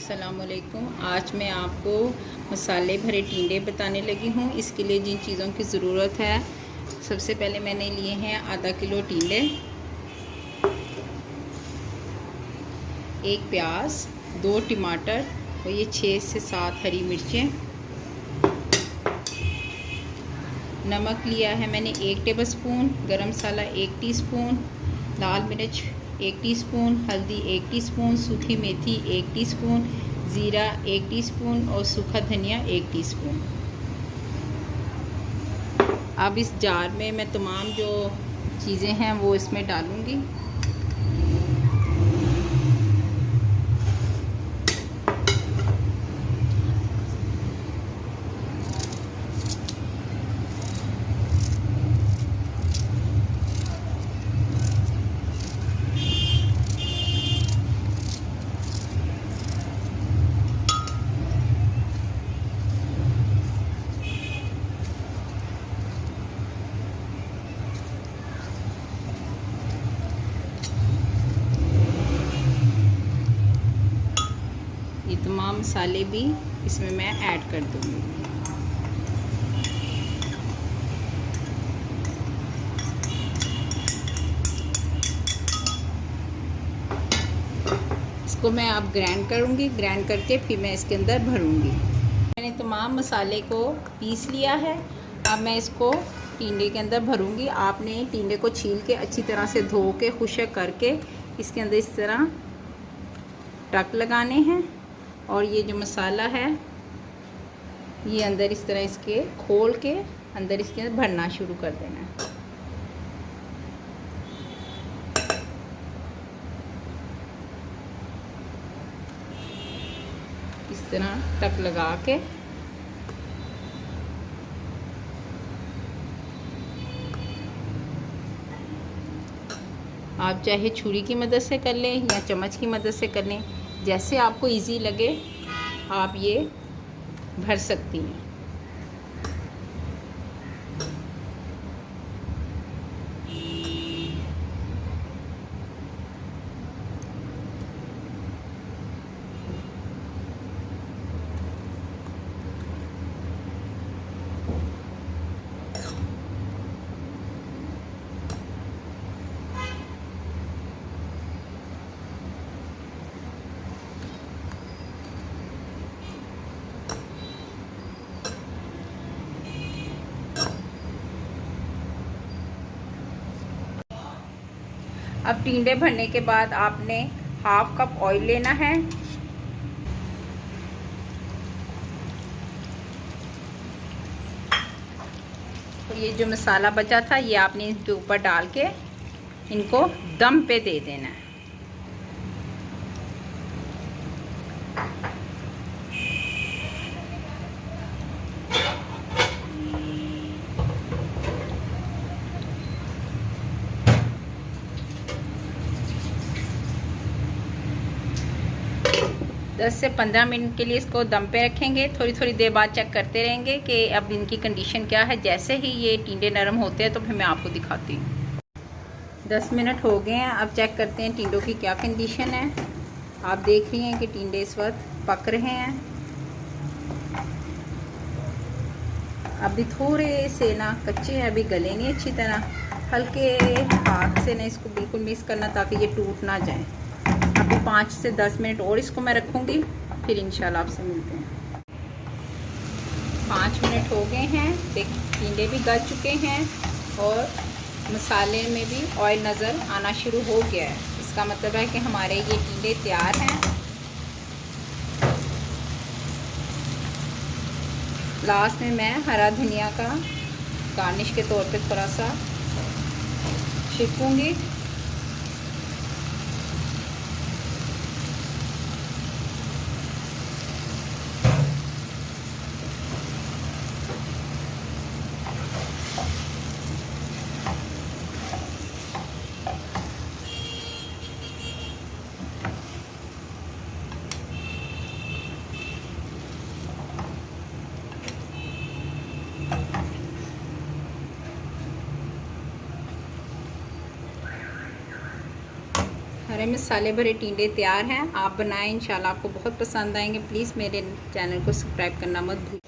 अस्सलामुअलैकुम। आज मैं आपको मसाले भरे टिंडे बताने लगी हूँ। इसके लिए जिन चीज़ों की ज़रूरत है, सबसे पहले मैंने लिए हैं आधा किलो टिंडे, एक प्याज, 2 टमाटर और ये 6 से 7 हरी मिर्चें। नमक लिया है मैंने 1 टेबलस्पून, गरम मसाला 1 टीस्पून, लाल मिर्च 1 टीस्पून, हल्दी 1 टीस्पून, सूखी मेथी 1 टीस्पून, ज़ीरा 1 टीस्पून और सूखा धनिया 1 टीस्पून। अब इस जार में मैं तमाम जो चीज़ें हैं वो इसमें डालूँगी। ये तमाम मसाले भी इसमें मैं ऐड कर दूँगी। इसको मैं अब ग्राइंड करूँगी। ग्राइंड करके फिर मैं इसके अंदर भरूँगी। मैंने तमाम मसाले को पीस लिया है। अब मैं इसको टिंडे के अंदर भरूँगी। आपने टिंडे को छील के अच्छी तरह से धो के खुश्क करके इसके अंदर इस तरह टक लगाने हैं और ये जो मसाला है ये अंदर इस तरह इसके खोल के अंदर इसके अंदर भरना शुरू कर देना है। इस तरह टक लगा के आप चाहे छुरी की मदद से कर लें या चम्मच की मदद से कर लें, जैसे आपको इजी लगे आप ये भर सकती हैं। अब टिंडे भरने के बाद आपने हाफ कप ऑयल लेना है। और ये जो मसाला बचा था ये आपने इनके ऊपर डाल के इनको दम पे दे देना है। दस से 15 मिनट के लिए इसको दम पे रखेंगे। थोड़ी थोड़ी देर बाद चेक करते रहेंगे कि अब इनकी कंडीशन क्या है। जैसे ही ये टिंडे नरम होते हैं तो फिर मैं आपको दिखाती हूँ। 10 मिनट हो गए हैं। अब चेक करते हैं टिंडों की क्या कंडीशन है। आप देख रही हैं कि टिंडे इस वक्त पक रहे हैं। अभी थोड़े से ना कच्चे हैं, अभी गले नहीं अच्छी तरह। हल्के हाथ से ना इसको बिल्कुल मिक्स करना ताकि ये टूट ना जाए। अभी 5 से 10 मिनट और इसको मैं रखूँगी, फिर इंशाल्लाह आपसे मिलते हैं। 5 मिनट हो गए हैं। टिंडे भी गल चुके हैं और मसाले में भी ऑयल नज़र आना शुरू हो गया है। इसका मतलब है कि हमारे ये टिंडे तैयार हैं। लास्ट में मैं हरा धनिया का गार्निश के तौर पे थोड़ा सा छिड़कूँगी। हरे मसाले भरे टिंडे तैयार हैं। आप बनाएं, इंशाल्लाह आपको बहुत पसंद आएंगे। प्लीज़ मेरे चैनल को सब्सक्राइब करना मत भूलिए।